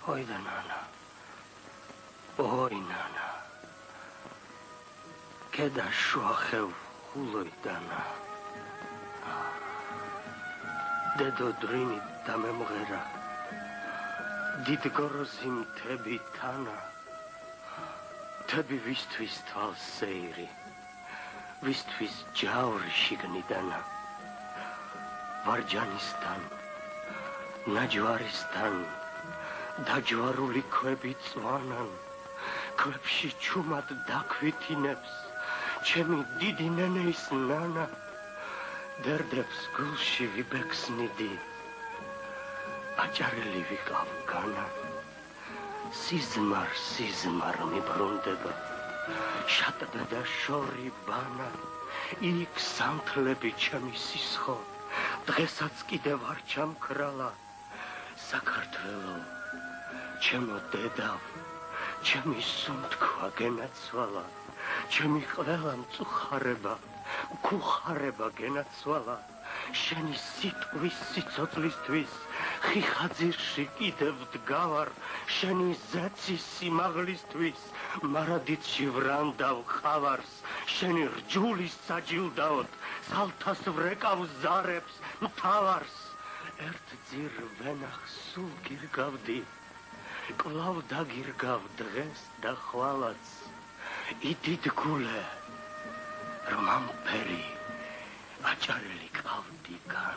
oi da nana, oi nana, che da șoahev huloi dana. Dedo drini da memghera, didgorosi mtebi tana, tebi vistvis tval seiri, vistvis jauri shignidana, varjanistan, najvaristan, დაჯვარული ქვები წვანან, ქვებში ჩუმად დაქვითინებს, ჩემი დიდი ნენეის ნანა, დერდებს გულში ვიბექსნიდი, აჭარელი ვიყავ განა, სიზმარ მიბრუნდება, შატდა და შორი ბანა, იქ სამთლები ჩემი სისხო, დღესაც კიდევ არ ჩამქრალა, საქართველო, ჩემო დედავ, ჩემი სუნთქვა გენაცვალა, ჩემი ყველა მწუხარება, მქუხარება გენაცვალა, შენი სიტყვის სიცოცხლისთვის, ხიხაძირში კიდევ დგავარ, შენი ზეცის სიმაღლისთვის, მარადითში ვრანდავ ხავარს, შენი რჯულის საჯილდაოდ, სალთას ვრეკავ ზარებს, მთავარს, ერთ ძირ ვენახს სულ გირგავდი, კვლავ დაგირგავ დღეს და ხვალაც, იდიდ გულე, რომ ამ ფერი აჭარელი ყავდი განა.